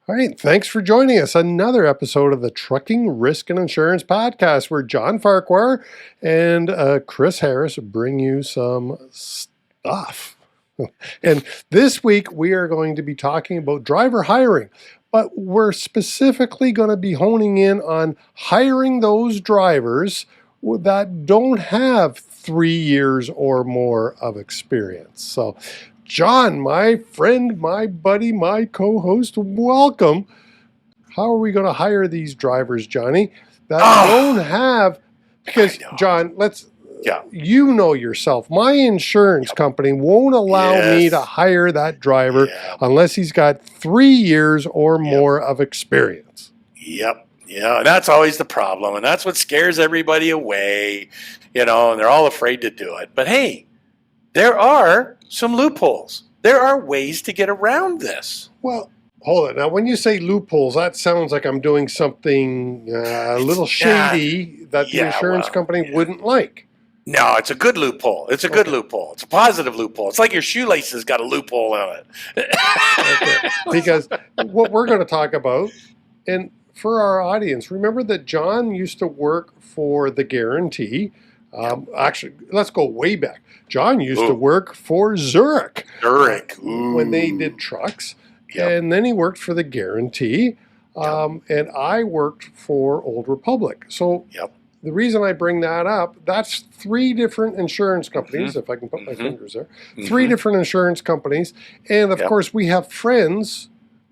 All right, thanks for joining us. Another episode of the Trucking Risk and Insurance Podcast, where John Farquhar and Chris Harris bring you some stuff. And this week we are going to be talking about driver hiring, but we're specifically going to be honing in on hiring those drivers that don't have 3 years or more of experience. So, John, my friend, my buddy, my co-host, welcome. How are we going to hire these drivers, Johnny, that don't have, because John, you know yourself, my insurance company won't allow me to hire that driver unless he's got 3 years or more of experience. Yep. Yeah, that's always the problem, and that's what scares everybody away, and they're all afraid to do it. But hey, there are some loopholes. There are ways to get around this. Well, hold it. Now, when you say loopholes, that sounds like I'm doing something a little shady that the insurance company wouldn't like. No, it's a good loophole. It's a good loophole. It's a positive loophole. It's like your shoelaces got a loophole in it. Because what we're going to talk about, and for our audience, remember that John used to work for the Guarantee. Actually, let's go way back. John used to work for Zurich. When they did trucks. And then he worked for the Guarantee. And I worked for Old Republic. So the reason I bring that up, that's 3 different insurance companies, if I can put my fingers there. 3 different insurance companies. And of course, we have friends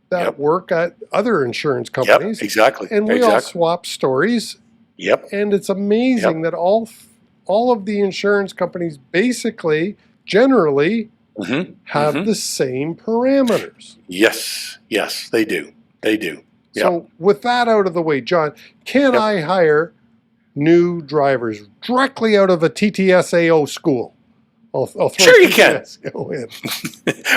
that work at other insurance companies. Exactly. And we all swap stories. And it's amazing that all of the insurance companies basically, generally, have the same parameters. Yes, they do. They do. So with that out of the way, John, can I hire new drivers directly out of a TTSAO school? I'll throw sure you can. In.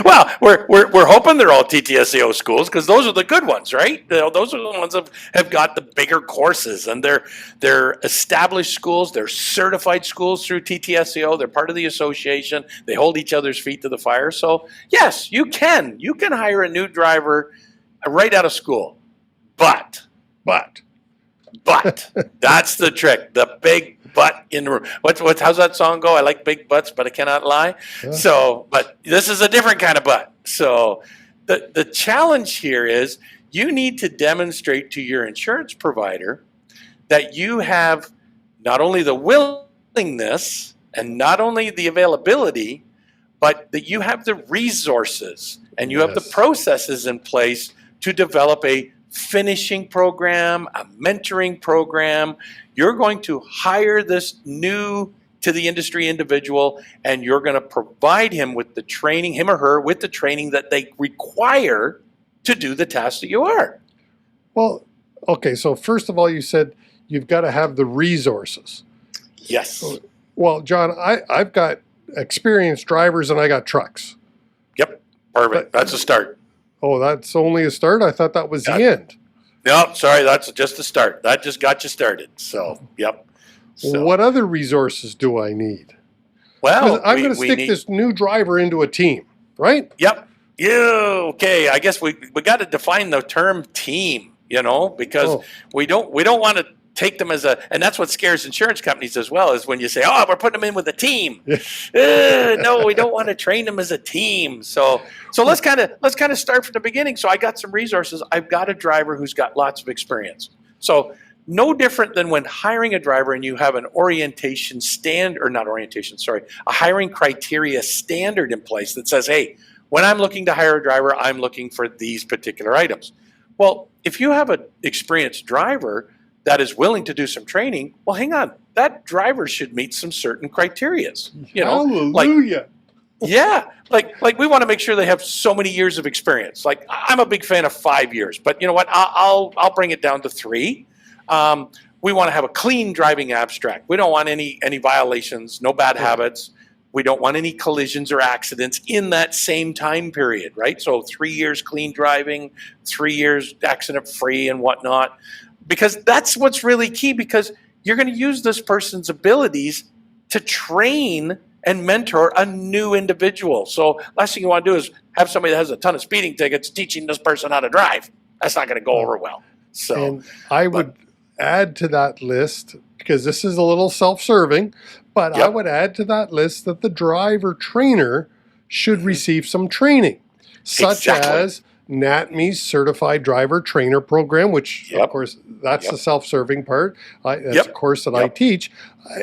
Well, we're hoping they're all TTSAO schools because those are the good ones, right? Those are the ones that have got the bigger courses, and they're established schools. They're certified schools through TTSAO. They're part of the association. They hold each other's feet to the fire. So yes, you can hire a new driver right out of school, but that's the trick. The big butt in the room. How's that song go? I like big butts, but I cannot lie. So, but this is a different kind of butt. So the challenge here is you need to demonstrate to your insurance provider that you have not only the willingness and not only the availability, but that you have the resources and you have the processes in place to develop a finishing program, a mentoring program. You're going to hire this new to the industry individual, and you're going to provide him with the training, him or her, with the training that they require to do the task that you are. Well, okay, so first of all, you said you've got to have the resources. Yes. Well, John, I've got experienced drivers and I got trucks. Yep, perfect. That's a start. Oh, that's only a start? I thought that was the end. No, sorry, that's just the start. That just got you started. So, So, what other resources do I need? Well, I'm going to stick this new driver into a team, right? Yep. Okay. I guess we got to define the term team, because we don't want to take them as and that's what scares insurance companies as well, is when you say, we're putting them in with a team. No, we don't want to train them as a team. So let's kind of start from the beginning. So I got some resources. I've got a driver who's got lots of experience. So no different than when hiring a driver and you have an a hiring criteria standard in place that says, hey, when I'm looking to hire a driver, I'm looking for these particular items. Well, if you have an experienced driver that is willing to do some training, well, hang on. That driver should meet some certain criterias. Hallelujah. Like we want to make sure they have so many years of experience. Like, I'm a big fan of 5 years, but you know what? I'll bring it down to 3. We want to have a clean driving abstract. We don't want any violations, no bad habits. We don't want any collisions or accidents in that same time period, right? So 3 years clean driving, 3 years accident free and whatnot. Because that's what's really key, because you're going to use this person's abilities to train and mentor a new individual. So last thing you want to do is have somebody that has a ton of speeding tickets teaching this person how to drive. That's not going to go over well. So, and I would add to that list, because this is a little self-serving, but I would add to that list that the driver trainer should receive some training, such as NATME's Certified Driver Trainer Program, which, of course, that's the self-serving part. That's a course that I teach.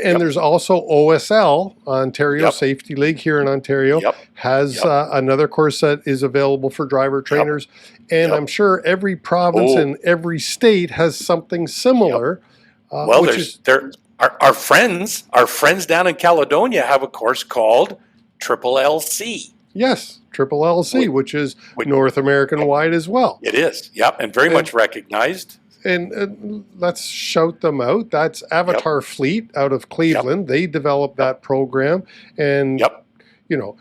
And there's also OSL, Ontario Safety League here in Ontario, has another course that is available for driver trainers. And I'm sure every province and every state has something similar. Well, our friends down in Caledonia have a course called Triple LC. Yes, Triple LC, which is North American wide as well. It is, and very much recognized. And let's shout them out. That's Avatar Fleet out of Cleveland. They developed that program. And, you know,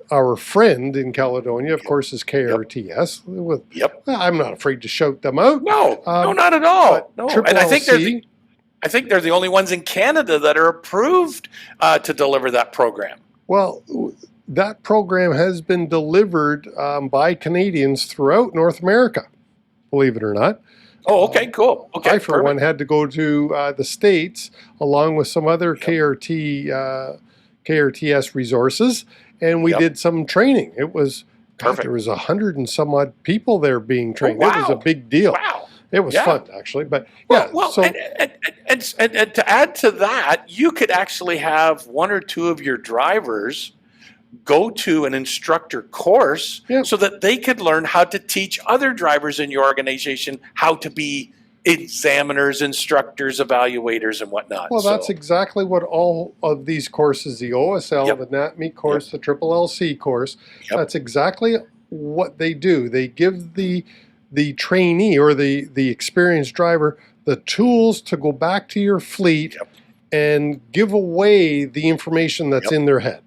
our friend in Caledonia, of course, is KRTS. I'm not afraid to shout them out. No, not at all. No. And I think they're the only ones in Canada that are approved to deliver that program. Well, that program has been delivered by Canadians throughout North America, believe it or not. Oh, okay, cool. Okay, I, for one, had to go to the States along with some other KRTS resources, and we did some training. It was, there was 100 and some odd people there being trained. It was a big deal. Wow. It was fun, actually. But and to add to that, you could actually have one or two of your drivers go to an instructor course so that they could learn how to teach other drivers in your organization how to be examiners, instructors, evaluators, and whatnot. Well, that's exactly what all of these courses, the OSL, the NATME course, the Triple LC course, that's exactly what they do. They give the trainee or the experienced driver the tools to go back to your fleet and give away the information that's in their head.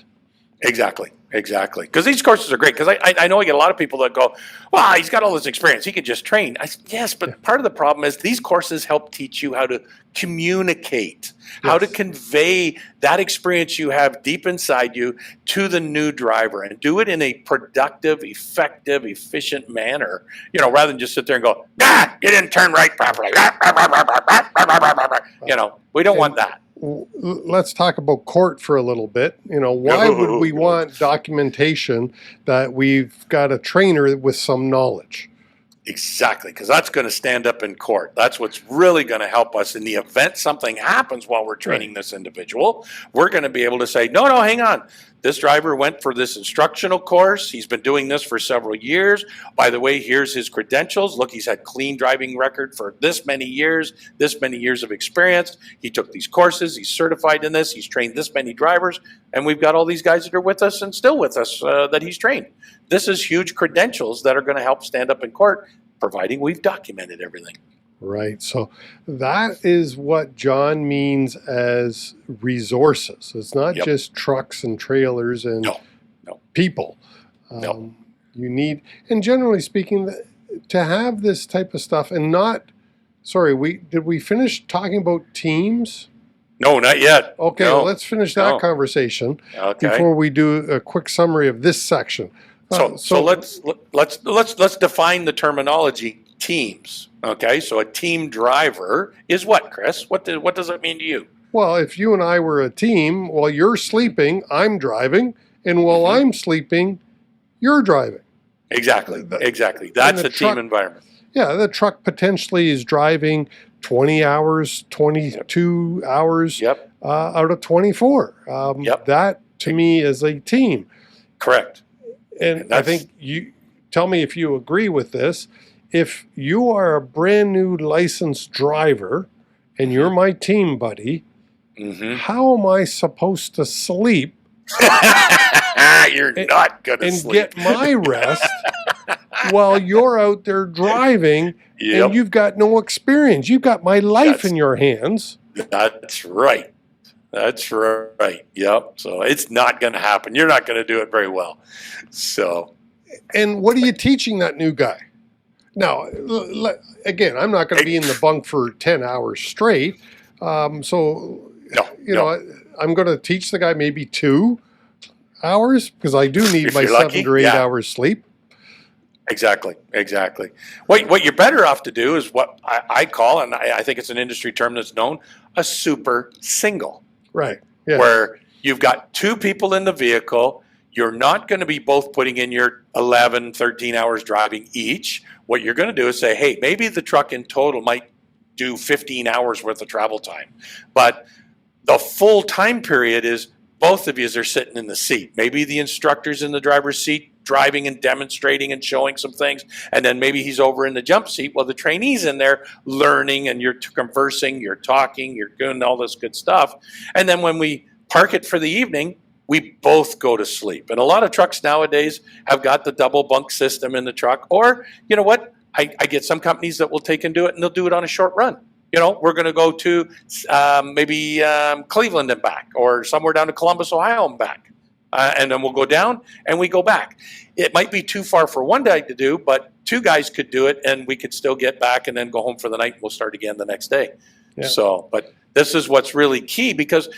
Exactly. Because these courses are great. Because I know I get a lot of people that go, well, he's got all this experience. He can just train. Yes, but part of the problem is these courses help teach you how to communicate, how to convey that experience you have deep inside you to the new driver and do it in a productive, effective, efficient manner, you know, rather than just sit there and go, you didn't turn right properly. You know, we don't want that. Let's talk about court for a little bit. You know, why would we want documentation that we've got a trainer with some knowledge? Exactly, because that's going to stand up in court. That's what's really going to help us in the event something happens while we're training this individual. We're going to be able to say, no, hang on. This driver went for this instructional course. He's been doing this for several years. By the way, here's his credentials. Look, he's had clean driving record for this many years of experience. He took these courses. He's certified in this. He's trained this many drivers. And we've got all these guys that are with us and still with us that he's trained. This is huge credentials that are going to help stand up in court, providing we've documented everything. Right. So that is what John means as resources. It's not just trucks and trailers and people. You need, and generally speaking, to have this type of stuff and not, did we finish talking about teams? No, not yet. Okay, well, let's finish that conversation before we do a quick summary of this section. So let's define the terminology teams. Okay, so a team driver is what, Chris? What does it mean to you? Well, if you and I were a team, while you're sleeping, I'm driving, and while I'm sleeping, you're driving. Exactly. That's a team environment. Yeah, the truck potentially is driving 20 hours, 22 hours out of 24. That, to me, is a team. Correct. And I think you tell me if you agree with this. If you are a brand new licensed driver and you're my team buddy, how am I supposed to sleep? You're not going to sleep. And get my rest while you're out there driving and you've got no experience. You've got my life in your hands. That's right. Yep. So it's not going to happen. You're not going to do it very well. So. And what are you teaching that new guy? Now, again, I'm not going to be in the bunk for 10 hours straight. I'm going to teach the guy maybe 2 hours because I do need my 7 to 8 hours sleep. Exactly. What you're better off to do is what I call, and I think it's an industry term that's known, a super single. Right. Yes. Where you've got two people in the vehicle. You're not going to be both putting in your 11, 13 hours driving each. What you're going to do is say, hey, maybe the truck in total might do 15 hours worth of travel time. But the full time period is both of you are sitting in the seat. Maybe the instructor's in the driver's seat driving and demonstrating and showing some things. And then maybe he's over in the jump seat while the trainee's in there learning, and you're conversing, you're talking, you're doing all this good stuff. And then when we park it for the evening, we both go to sleep. And a lot of trucks nowadays have got the double bunk system in the truck. Or, you know what? I get some companies that will take and do it, and they'll do it on a short run. You know, we're going to go to maybe Cleveland and back, or somewhere down to Columbus, Ohio and back. And then we'll go down and we go back. It might be too far for one guy to do, but two guys could do it, and we could still get back and then go home for the night, and we'll start again the next day. Yeah. So, but this is what's really key, because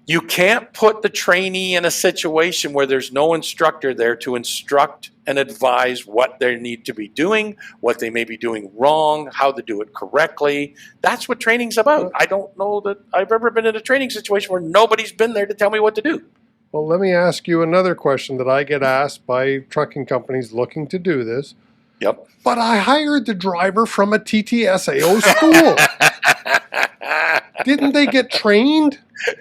you can't put the trainee in a situation where there's no instructor there to instruct and advise what they need to be doing, what they may be doing wrong, how to do it correctly. That's what training's about. I don't know that I've ever been in a training situation where nobody's been there to tell me what to do. Well, let me ask you another question that I get asked by trucking companies looking to do this. Yep. But I hired the driver from a TTSAO school. Didn't they get trained?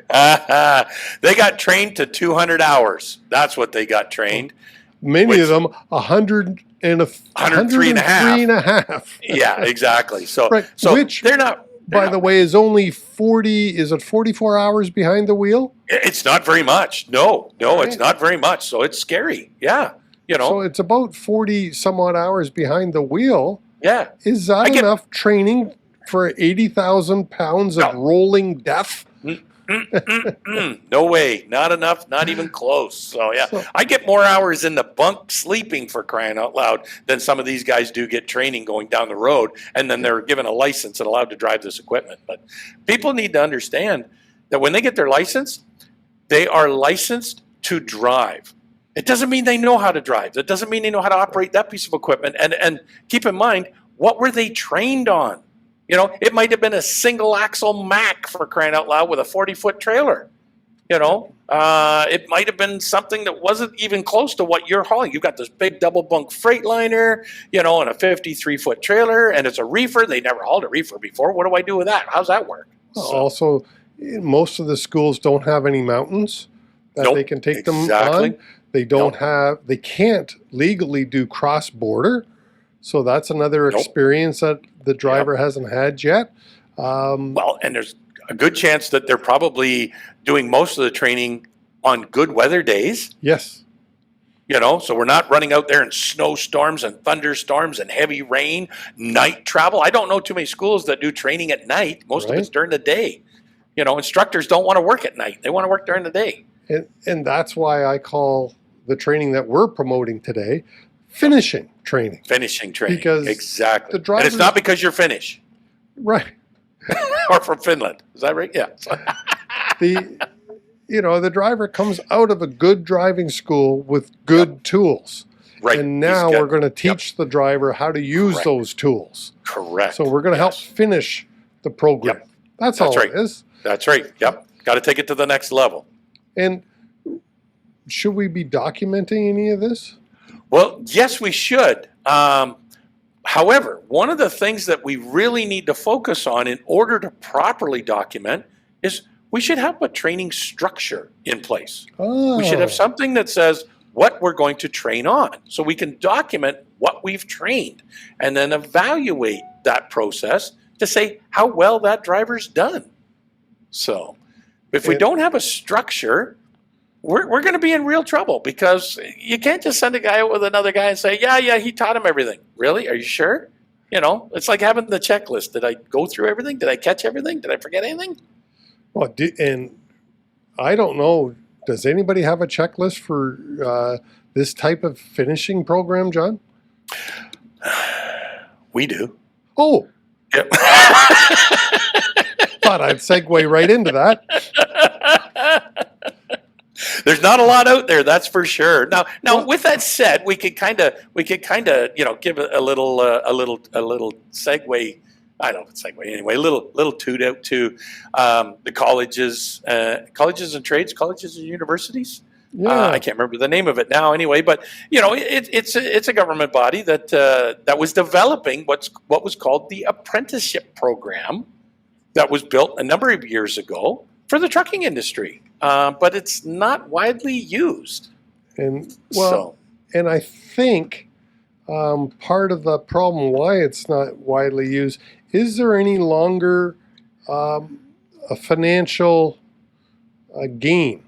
They got trained to 200 hours. That's what they got trained. Many of them 103 and a half. Yeah, exactly. So, right. So which, they're not. By the way, is only 44 hours behind the wheel? It's not very much. No, right. It's not very much. So it's scary. Yeah. You know. So it's about 40 some odd hours behind the wheel. Yeah. Is that enough training for 80,000 pounds of rolling death? No way. Not enough. Not even close. So, yeah. I get more hours in the bunk sleeping, for crying out loud, than some of these guys do get training going down the road, and then they're given a license and allowed to drive this equipment. But people need to understand that when they get their license, they are licensed to drive. It doesn't mean they know how to drive. It doesn't mean they know how to operate that piece of equipment. And keep in mind, what were they trained on? You know, it might have been a single axle Mack, for crying out loud, with a 40-foot trailer. You know, it might have been something that wasn't even close to what you're hauling. You've got this big double bunk Freightliner, you know, and a 53-foot trailer, and it's a reefer. They never hauled a reefer before. What do I do with that? How's that work? Also, most of the schools don't have any mountains that they can take them on. They don't have. They can't legally do cross-border. So that's another experience that the driver hasn't had yet. Well, and there's a good chance that they're probably doing most of the training on good weather days. Yes. You know, so we're not running out there in snowstorms and thunderstorms and heavy rain, night travel. I don't know too many schools that do training at night. Most of it's during the day. You know, instructors don't want to work at night. They want to work during the day. And that's why I call the training that we're promoting today finishing training. Finishing training. Because exactly. The drivers, and it's not because you're Finnish. Right. Or from Finland. Is that right? Yeah. The driver comes out of a good driving school with good tools. Right. And now we're going to teach the driver how to use those tools. Correct. So we're going to help finish the program. Yep. That's all it is. That's right. Yep. Got to take it to the next level. And should we be documenting any of this? Well, yes, we should. However, one of the things that we really need to focus on in order to properly document is we should have a training structure in place. Oh. We should have something that says what we're going to train on, so we can document what we've trained and then evaluate that process to say how well that driver's done. So if we don't have a structure, we're going to be in real trouble, because you can't just send a guy out with another guy and say, yeah, he taught him everything. Really? Are you sure? You know, it's like having the checklist. Did I go through everything? Did I catch everything? Did I forget anything? Well, and I don't know. Does anybody have a checklist for this type of finishing program, John? We do. Oh. Yep. Thought I'd segue right into that. There's not a lot out there, that's for sure. Now, Well, with that said, we could kind of, give a little, a little segue. I don't know if it's segue anyway. Little toot out to the colleges and trades, colleges and universities. yeah. I can't remember the name of it now, anyway. But it's a government body that was developing what was called the apprenticeship program that was built a number of years ago for the trucking industry, but it's not widely used. And and I think part of the problem why it's not widely used is there any longer a financial gain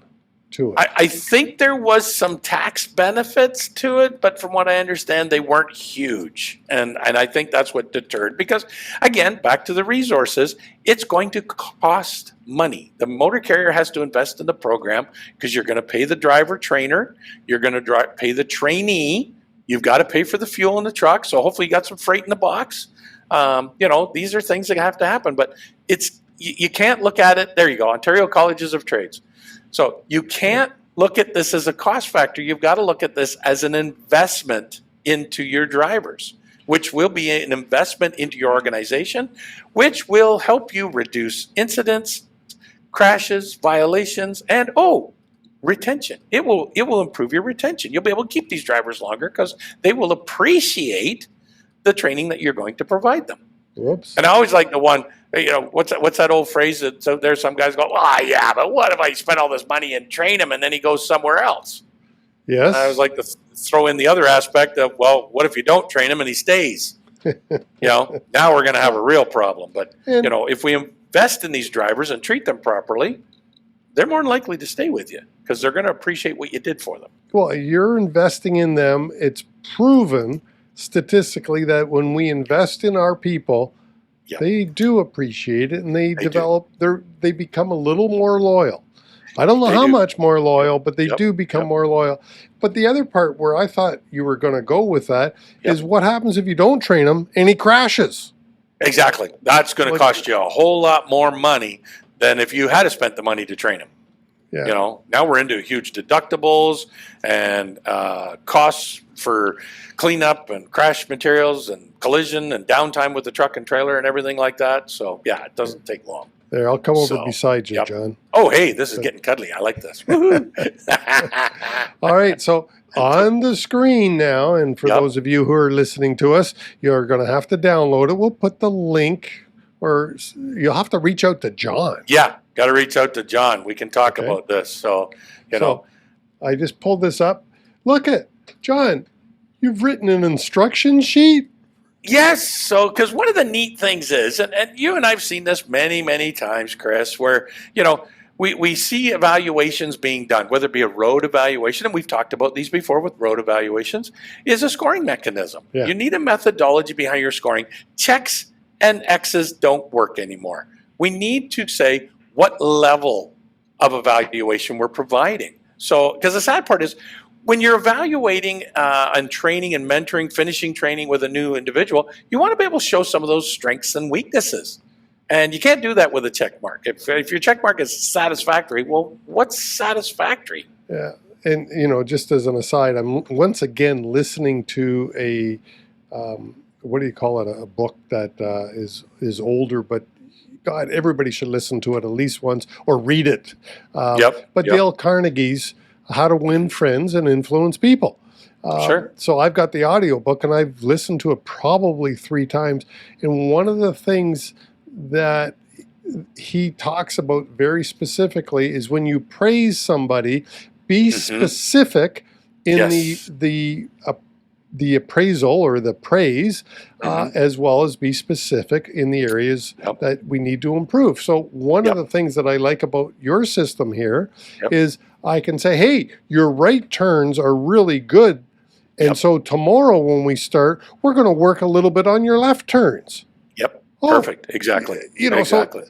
to it? I think there was some tax benefits to it, but from what I understand, they weren't huge. And I think that's what deterred. Because, again, back to the resources, it's going to cost money. The motor carrier has to invest in the program because you're going to pay the driver trainer, you're going to pay the trainee, you've got to pay for the fuel in the truck, so hopefully you got some freight in the box. These are things that have to happen. But you can't look at it, there you go, Ontario Colleges of Trades. So you can't look at this as a cost factor. You've got to look at this as an investment into your drivers, which will be an investment into your organization, which will help you reduce incidents, crashes, violations, and retention. It will improve your retention. You'll be able to keep these drivers longer because they will appreciate the training that you're going to provide them. Whoops. And I always like the one, what's that old phrase that so there's some guys go, yeah, but what if I spend all this money and train him and then he goes somewhere else? Yes. And I was like to throw in the other aspect of, well, what if you don't train him and he stays? Now we're going to have a real problem. But, if we invest in these drivers and treat them properly, they're more likely to stay with you because they're going to appreciate what you did for them. Well, you're investing in them. It's proven statistically that when we invest in our people, they do appreciate it and they become a little more loyal. I don't know how much more loyal, but they do become more loyal. But the other part where I thought you were going to go with that is what happens if you don't train him and he crashes? Exactly. That's going to cost you a whole lot more money than if you had spent the money to train him. Yeah. Now we're into huge deductibles and costs for cleanup and crash materials and collision and downtime with the truck and trailer and everything like that. So, it doesn't take long. There, I'll come over beside you, John. Oh, hey, this is getting cuddly. I like this. All right, so on the screen now, and for those of you who are listening to us, you're going to have to download it. We'll put the link, or you'll have to reach out to John. Yeah, got to reach out to John. We can talk about this. So, I just pulled this up. Look at, John, you've written an instruction sheet? Yes. So, because one of the neat things is, and you and I've seen this many, many times, Chris, where, we see evaluations being done, whether it be a road evaluation, and we've talked about these before with road evaluations, is a scoring mechanism. Yeah. You need a methodology behind your scoring. Checks and X's don't work anymore. We need to say what level of evaluation we're providing. So, because the sad part is, when you're evaluating and training and mentoring, finishing training with a new individual, you want to be able to show some of those strengths and weaknesses. And you can't do that with a check mark. If your check mark is satisfactory, well, what's satisfactory? Yeah. And, just as an aside, I'm once again listening to a, what do you call it, a book that is older, but God, everybody should listen to it at least once or read it. Dale Carnegie's How to Win Friends and Influence People. Sure. So I've got the audiobook and I've listened to it probably 3 times. And one of the things that he talks about very specifically is when you praise somebody, be specific in the appraisal or the praise, as well as be specific in the areas that we need to improve. So one of the things that I like about your system here is I can say, hey, your right turns are really good. And so tomorrow when we start, we're going to work a little bit on your left turns. Yep. Perfect. Exactly. So,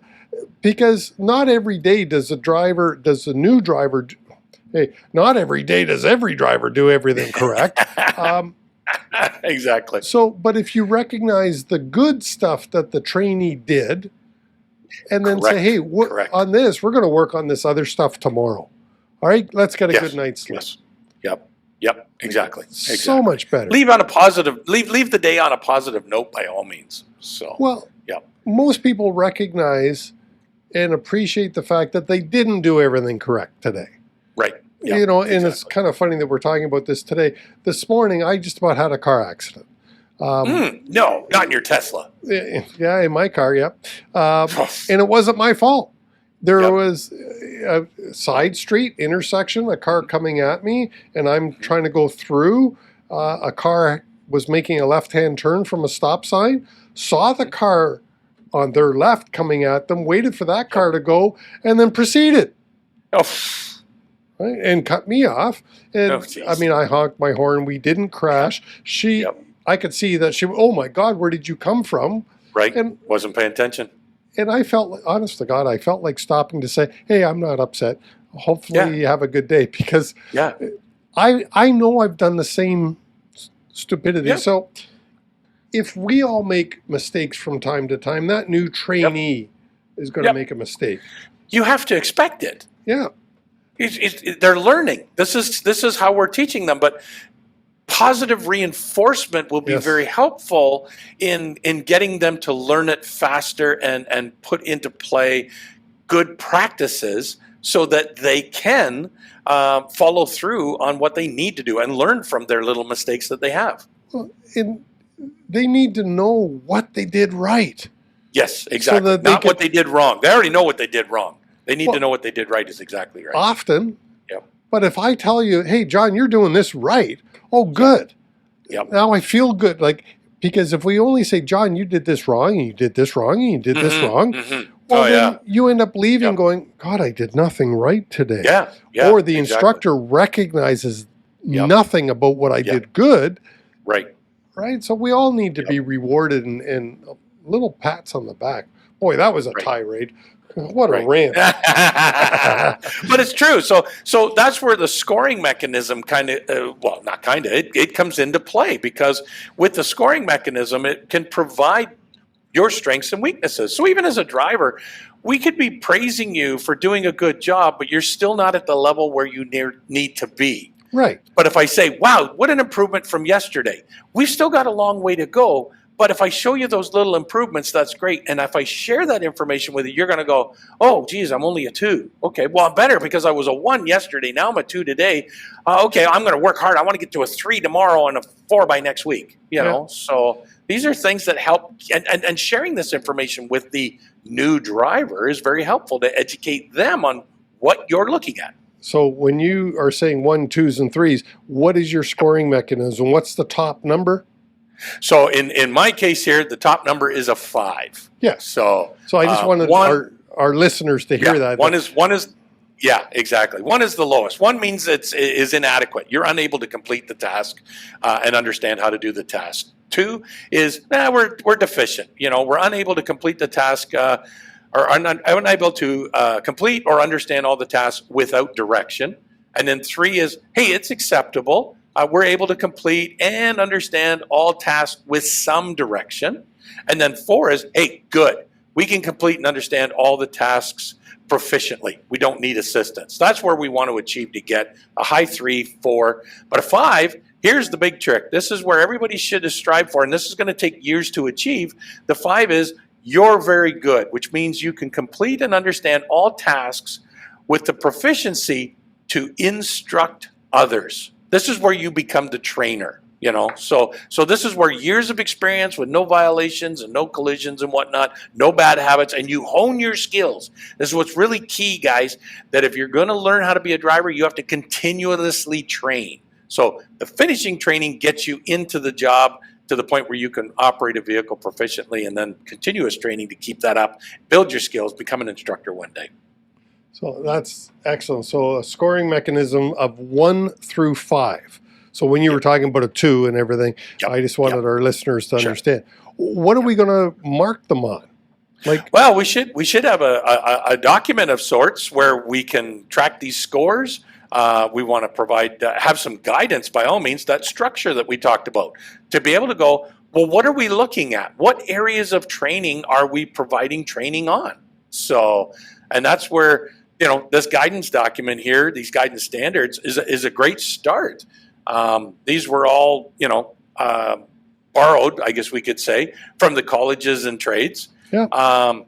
because not every day does the new driver, not every day does every driver do everything correct. Exactly. So, but if you recognize the good stuff that the trainee did, and then say, hey, on this, we're going to work on this other stuff tomorrow. All right, let's get a Yes. good night's sleep. Yes. Yep. Exactly. So much better. Leave on a positive. Leave the day on a positive note by all means. So. Well, Yep. most people recognize and appreciate the fact that they didn't do everything correct today. Right. Yep. You know, and Exactly. it's kind of funny that we're talking about this today. This morning, I just about had a car accident. No, not in your Tesla. Yeah, in my car, yep. And it wasn't my fault. There was a side street intersection, a car coming at me, and I'm trying to go through. A car was making a left-hand turn from a stop sign, saw the car on their left coming at them, waited for that car to go, and then proceeded. Oh. Right, and cut me off. And I mean, I honked my horn. We didn't crash. I could see that oh my God, where did you come from? Right. And wasn't paying attention. And I felt, honest to God, I felt like stopping to say, hey, I'm not upset. Hopefully you have a good day, because I know I've done the same stupidity. Yeah. So if we all make mistakes from time to time, that new trainee is going to make a mistake. You have to expect it. Yeah. They're learning. This is how we're teaching them. But positive reinforcement will be very helpful in getting them to learn it faster and put into play good practices so that they can follow through on what they need to do and learn from their little mistakes that they have. Well, and they need to know what they did right. Yes, exactly. So not what they did wrong. They already know what they did wrong. They need to know what they did right is exactly right. Often. Yep. But if I tell you, hey, John, you're doing this right. Oh, good. Yep. Now I feel good. Because if we only say, John, you did this wrong, and you did this wrong, and you did this wrong, well, then you end up leaving going, God, I did nothing right today. Yeah. Or the instructor recognizes nothing about what I did good. Right. Right. So we all need to be rewarded and little pats on the back. Boy, that was a tirade. What a rant. But it's true. So that's where the scoring mechanism it comes into play, because with the scoring mechanism, it can provide your strengths and weaknesses. So even as a driver, we could be praising you for doing a good job, but you're still not at the level where you need to be. Right. But if I say, wow, what an improvement from yesterday, we've still got a long way to go. But if I show you those little improvements, that's great. And if I share that information with you, you're going to go, oh, geez, I'm only a 2. Okay, well, I'm better because I was a 1 yesterday. Now I'm a 2 today. Okay, I'm going to work hard. I want to get to a 3 tomorrow and a 4 by next week. You know, so these are things that help. And sharing this information with the new driver is very helpful to educate them on what you're looking at. So when you are saying 1, 2s, and 3s, what is your scoring mechanism? What's the top number? So in my case here, the top number is a 5. Yes. So I just wanted our listeners to hear that. One is exactly. 1 is the lowest. 1 means is inadequate. You're unable to complete the task and understand how to do the task. 2 is we're deficient. We're unable to complete the task or unable to complete or understand all the tasks without direction. And then 3 is, hey, it's acceptable. We're able to complete and understand all tasks with some direction. And then 4 is, hey, good. We can complete and understand all the tasks proficiently. We don't need assistance. That's where we want to achieve to get a high 3, 4. But a 5, here's the big trick. This is where everybody should strive for, and this is going to take years to achieve. The 5 is, you're very good, which means you can complete and understand all tasks with the proficiency to instruct others. This is where you become the trainer, So this is where years of experience with no violations and no collisions and whatnot, no bad habits, and you hone your skills. This is what's really key, guys, that if you're going to learn how to be a driver, you have to continuously train. So the finishing training gets you into the job to the point where you can operate a vehicle proficiently, and then continuous training to keep that up, build your skills, become an instructor one day. So that's excellent. So a scoring mechanism of 1 through 5. So when you were talking about a 2 and everything, I just wanted our listeners to understand. What are we going to mark them on? Well, we should have a document of sorts where we can track these scores. We want to provide, have some guidance by all means, that structure that we talked about, to be able to go, well, what are we looking at? What areas of training are we providing training on? So, and that's where this guidance document here, these guidance standards is a great start. These were all, borrowed, I guess we could say, from the colleges and trades, where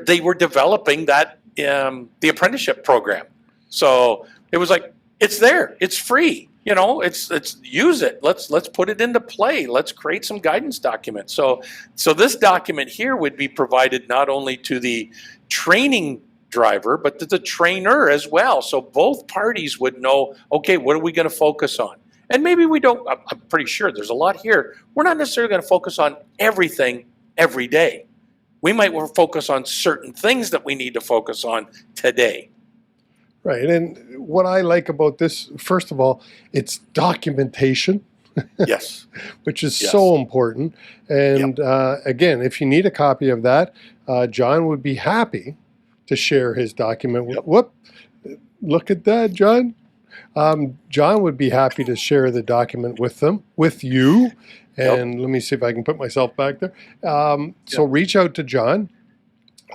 they were developing that the apprenticeship program. So it was like, it's there, it's free. It's use it. Let's put it into play. Let's create some guidance documents. So this document here would be provided not only to the training driver, but to the trainer as well. So both parties would know, okay, what are we going to focus on? And maybe we don't, I'm pretty sure there's a lot here. We're not necessarily going to focus on everything every day. We might focus on certain things that we need to focus on today. Right. And what I like about this, first of all, it's documentation. Yes. Which is so important. And again, if you need a copy of that, John would be happy to share his document. Whoop. Look at that, John. John would be happy to share the document with you. And let me see if I can put myself back there. So reach out to John.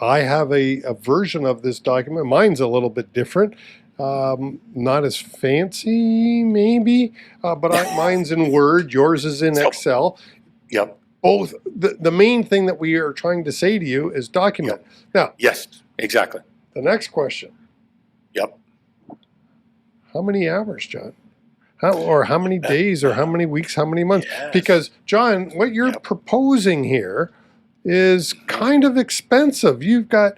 I have a version of this document. Mine's a little bit different. Not as fancy, maybe, but mine's in Word. Yours is in Excel. Yep. Both. The main thing that we are trying to say to you is document. Now. Yes, exactly. The next question. Yep. How many hours, John? How many days, or how many weeks, how many months? Yes. Because, John, what you're proposing here is kind of expensive. You've got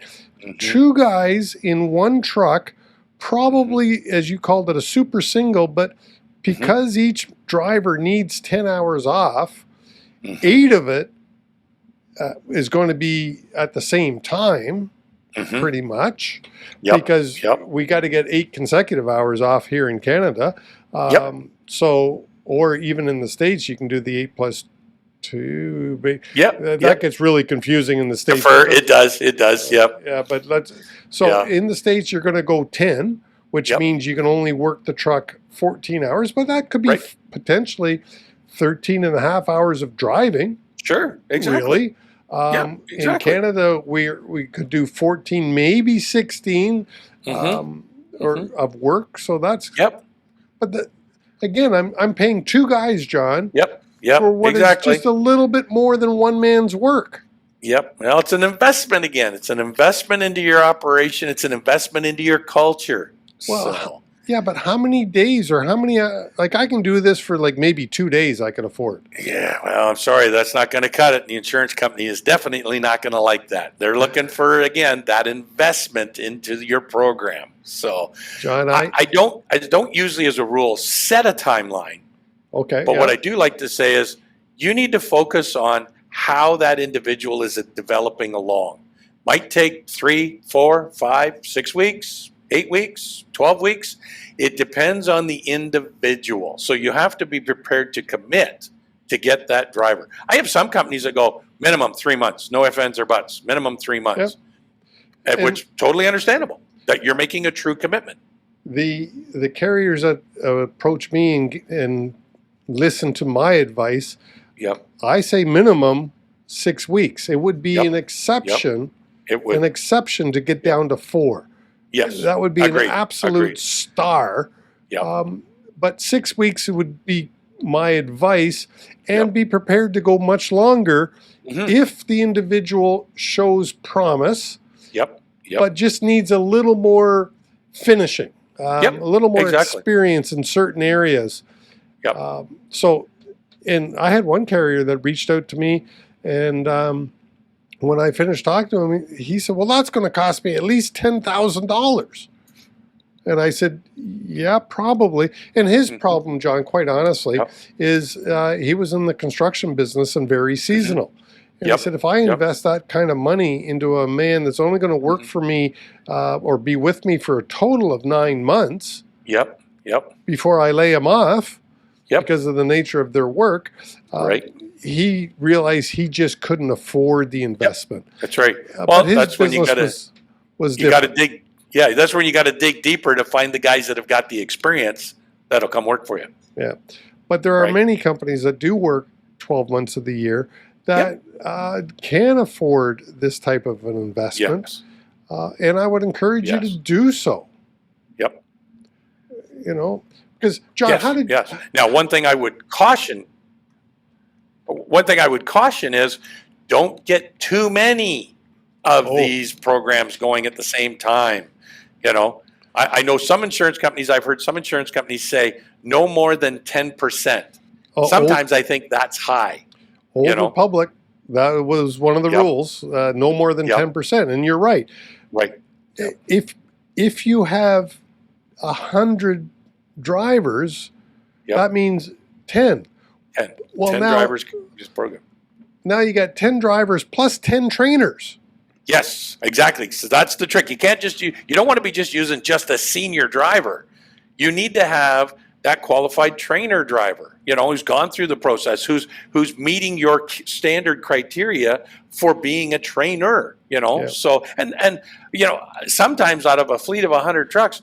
two guys in one truck, probably, as you called it, a super single, but because each driver needs 10 hours off, 8 of it is going to be at the same time, pretty much, because we got to get 8 consecutive hours off here in Canada. So, or even in the States, you can do the 8 plus 2. That gets really confusing in the States. It does. Yeah, but in the States, you're going to go 10, which means you can only work the truck 14 hours, but that could be potentially 13 and a half hours of driving. Sure, exactly. Really. In Canada, we could do 14, maybe 16 of work. So that's But again, I'm paying 2 guys, John. For what is just a little bit more than one man's work. Well, it's an investment again. It's an investment into your operation. It's an investment into your culture. Well, but how many days, or how many, I can do this for maybe 2 days I can afford. Well, I'm sorry, that's not going to cut it. The insurance company is definitely not going to like that. They're looking for, again, that investment into your program. So, John, I don't usually, as a rule, set a timeline. Okay. But what I do like to say is, you need to focus on how that individual is developing along. Might take 3, 4, 5, 6 weeks, 8 weeks, 12 weeks. It depends on the individual. So you have to be prepared to commit to get that driver. I have some companies that go minimum 3 months, no ifs, ands, or buts, minimum 3 months, which totally understandable, that you're making a true commitment. The carriers that approach me and listen to my advice, I say minimum 6 weeks. It would be an exception. It would. An exception to get down to 4. Yes. That would be an absolute star. But 6 weeks would be my advice, and be prepared to go much longer if the individual shows promise, but just needs a little more finishing, a little more experience in certain areas. And I had one carrier that reached out to me, and when I finished talking to him, he said, well, that's going to cost me at least $10,000. And I said, yeah, probably. And his problem, John, quite honestly, is he was in the construction business and very seasonal. And he said, if I invest that kind of money into a man that's only going to work for me or be with me for a total of 9 months before I lay him off because of the nature of their work, he realized he just couldn't afford the investment. That's right. Well, that's when you got to dig. Yeah, that's when you got to dig deeper to find the guys that have got the experience that'll come work for you. Yeah, but there are many companies that do work 12 months of the year that can afford this type of an investment. And I would encourage you to do so. Yep. Because John, yes. Now, one thing I would caution is don't get too many of these programs going at the same time. I know some insurance companies, I've heard some insurance companies say no more than 10%. Sometimes I think that's high. Old Republic, that was one of the rules, no more than 10%. And you're right. Right. Yep. If you have 100 drivers, that means 10. 10. Well, 10 drivers this program. Now you got 10 drivers plus 10 trainers. Yes, exactly. So that's the trick. You can't you don't want to be just using just a senior driver. You need to have that qualified trainer driver, who's gone through the process, who's meeting your standard criteria for being a trainer, So, and sometimes out of a fleet of 100 trucks,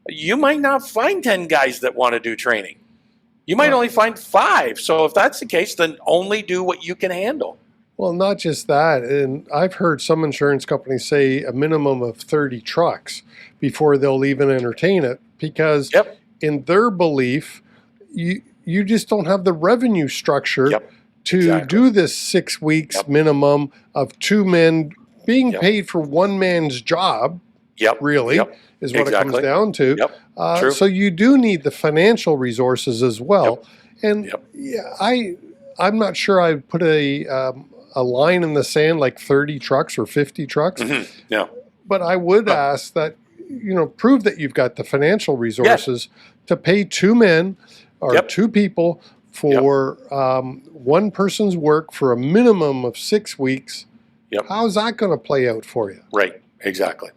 you might not find 10 guys that want to do training. You might only find 5. So if that's the case, then only do what you can handle. Well, not just that. And I've heard some insurance companies say a minimum of 30 trucks before they'll even entertain it, because in their belief, you just don't have the revenue structure to do this 6 weeks minimum of 2 men being paid for one man's job. Really is what it comes down to. So you do need the financial resources as well. And I'm not sure I'd put a line in the sand like 30 trucks or 50 trucks. But I would ask that, prove that you've got the financial resources to pay 2 men or 2 people for one person's work for a minimum of 6 weeks. How's that going to play out for you? Right. Exactly.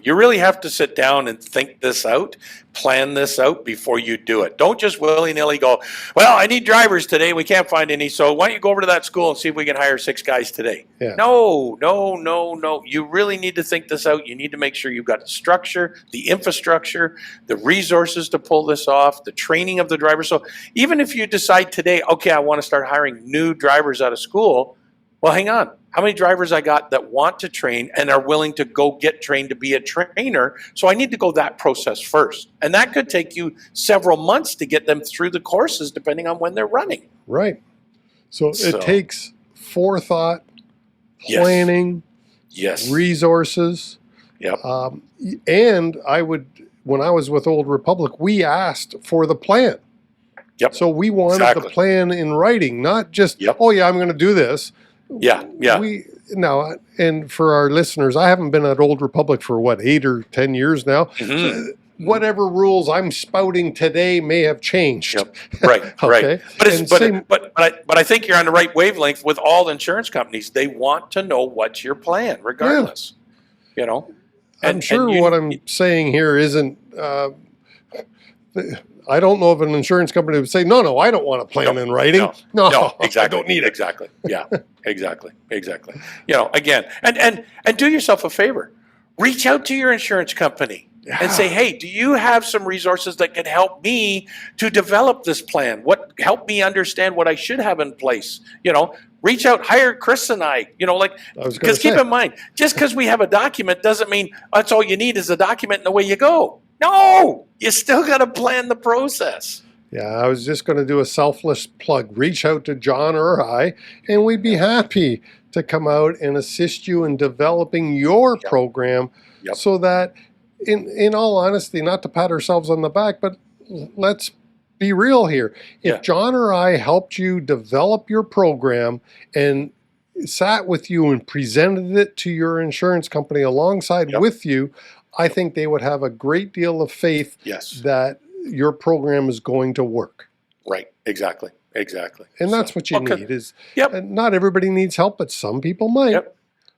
You really have to sit down and think this out, plan this out before you do it. Don't just willy-nilly go, well, I need drivers today. We can't find any. So why don't you go over to that school and see if we can hire 6 guys today? No. You really need to think this out. You need to make sure you've got the structure, the infrastructure, the resources to pull this off, the training of the drivers. So even if you decide today, okay, I want to start hiring new drivers out of school, well, hang on. How many drivers I got that want to train and are willing to go get trained to be a trainer? So I need to go that process first. And that could take you several months to get them through the courses, depending on when they're running. Right. So it takes forethought, planning, resources. And when I was with Old Republic, we asked for the plan. So we wanted the plan in writing, not just, oh yeah, I'm going to do this. And for our listeners, I haven't been at Old Republic for 8 or 10 years now. So whatever rules I'm spouting today may have changed. Right. But I think you're on the right wavelength with all insurance companies. They want to know what's your plan, regardless. I'm sure what I'm saying here isn't. I don't know if an insurance company would say, no, I don't want a plan in writing. No, exactly. I don't need it. Exactly. Yeah, exactly. Again, and do yourself a favor. Reach out to your insurance company and say, hey, do you have some resources that can help me to develop this plan? Help me understand what I should have in place? Reach out, hire Chris and I, because keep in mind, just because we have a document doesn't mean that's all you need is a document and away you go. No, you still got to plan the process. Yeah, I was just going to do a selfless plug. Reach out to John or I, and we'd be happy to come out and assist you in developing your program so that, in all honesty, not to pat ourselves on the back, but let's be real here. If John or I helped you develop your program and sat with you and presented it to your insurance company alongside with you, I think they would have a great deal of faith that your program is going to work. Right. Exactly. And that's what you need is not everybody needs help, but some people might.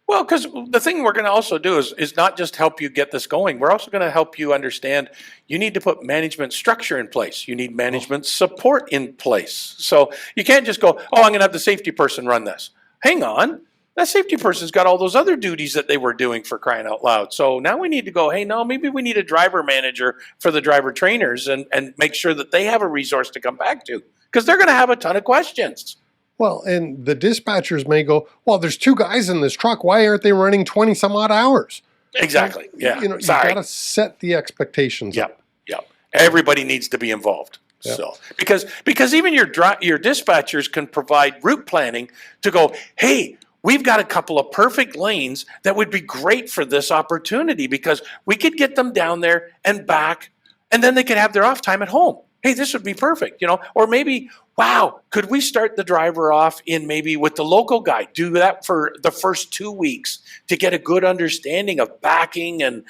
Well, because the thing we're going to also do is not just help you get this going. We're also going to help you understand you need to put management structure in place. You need management support in place. So you can't just go, I'm going to have the safety person run this. Hang on. That safety person's got all those other duties that they were doing, for crying out loud. So now we need to go, hey, no, maybe we need a driver manager for the driver trainers and make sure that they have a resource to come back to, because they're going to have a ton of questions. Well, and the dispatchers may go, well, there's 2 guys in this truck. Why aren't they running 20 some odd hours? Exactly. Yeah. You Sorry. got to set the expectations up. Yep. Everybody needs to be involved. Yep. So because even your dispatchers can provide route planning to go, hey, we've got a couple of perfect lanes that would be great for this opportunity because we could get them down there and back, and then they could have their off time at home. Hey, this would be perfect, or maybe, wow, could we start the driver off in maybe with the local guy, do that for the first 2 weeks to get a good understanding of backing and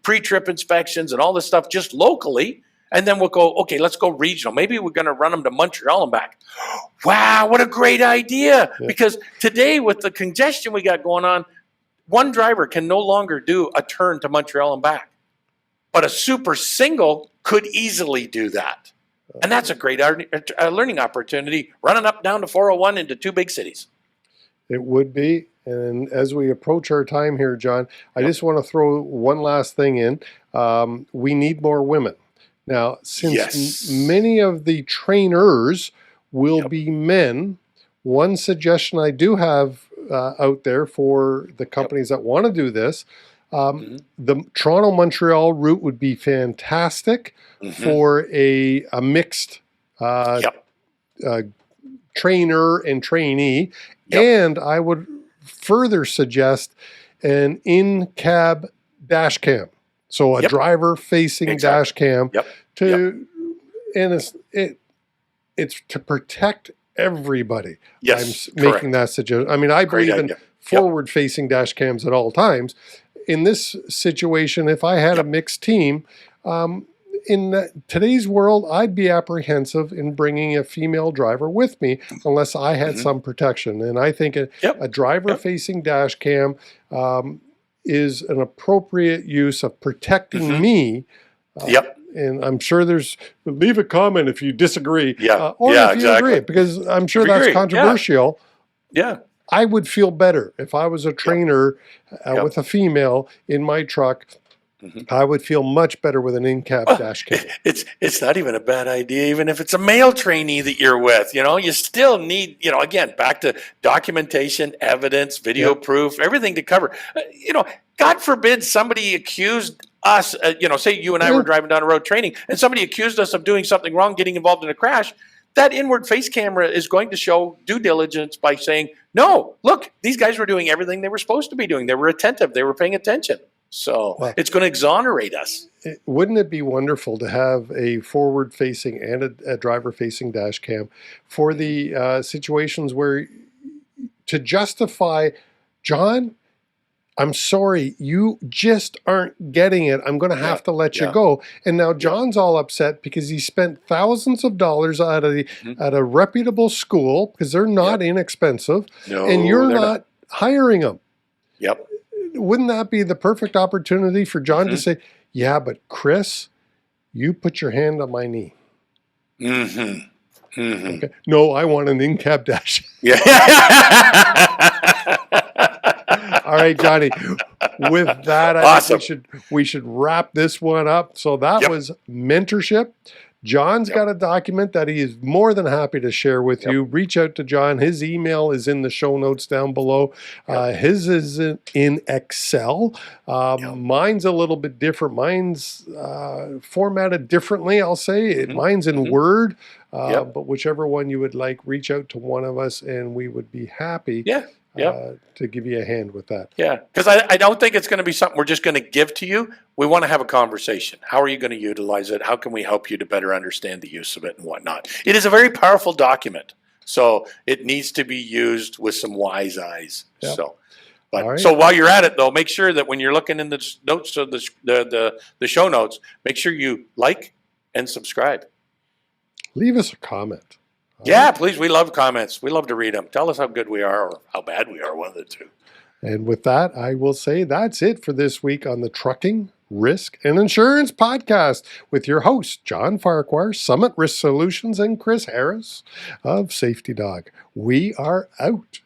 pre-trip inspections and all this stuff just locally. And then we'll go, okay, let's go regional. Maybe we're going to run them to Montreal and back. Wow, what a great idea. Yeah. Because today with the congestion we got going on, one driver can no longer do a turn to Montreal and back. But a super single could easily do that. And that's a great learning opportunity, running up down to 401 into 2 big cities. It would be. And as we approach our time here, John, I just want to throw one last thing in. We need more women. Now, since many of the trainers will be men, one suggestion I do have out there for the companies that want to do this, the Toronto-Montreal route would be fantastic for a mixed trainer and trainee. And I would further suggest an in-cab dash cam. So a driver-facing dash cam and it's to protect everybody. Yes, I'm making that suggestion. I mean, I believe in forward-facing dash cams at all times. In this situation, if I had a mixed team, in today's world, I'd be apprehensive in bringing a female driver with me unless I had some protection. And I think a driver-facing dash cam is an appropriate use of protecting me. And I'm sure leave a comment if you disagree. Or if you agree, because I'm sure that's controversial. I would feel better if I was a trainer with a female in my truck. I would feel much better with an in-cab dash cam. It's not even a bad idea, even if it's a male trainee that you're with. You still need, again, back to documentation, evidence, video proof, everything to cover. God forbid somebody accused us, say you and I were driving down the road training, and somebody accused us of doing something wrong, getting involved in a crash. That inward face camera is going to show due diligence by saying, no, look, these guys were doing everything they were supposed to be doing. They were attentive. They were paying attention. So it's going to exonerate us. Wouldn't it be wonderful to have a forward-facing and a driver-facing dash cam for the situations where to justify, John, I'm sorry, you just aren't getting it. I'm going to have to let you go. And now John's all upset because he spent thousands of dollars at a reputable school because they're not inexpensive, and you're not hiring them. Wouldn't that be the perfect opportunity for John to say, yeah, but Chris, you put your hand on my knee. Okay. No, I want an in-cab dash. All right, Johnny. With that, I think we should wrap this one up. So that was mentorship. John's got a document that he is more than happy to share with you. Reach out to John. His email is in the show notes down below. His is in Excel. Mine's a little bit different. Mine's formatted differently, I'll say. Mine's in Word. But whichever one you would like, reach out to one of us and we would be happy to give you a hand with that. Because I don't think it's going to be something we're just going to give to you. We want to have a conversation. How are you going to utilize it? How can we help you to better understand the use of it and whatnot? It is a very powerful document. So it needs to be used with some wise eyes. So while you're at it, though, make sure that when you're looking in the notes of the show notes, make sure you like and subscribe. Leave us a comment. Please. We love comments. We love to read them. Tell us how good we are or how bad we are, one of the two. And with that, I will say that's it for this week on the Trucking, Risk, and Insurance Podcast with your hosts, John Farquhar, Summit Risk Solutions, and Chris Harris of Safety Dawg. We are out.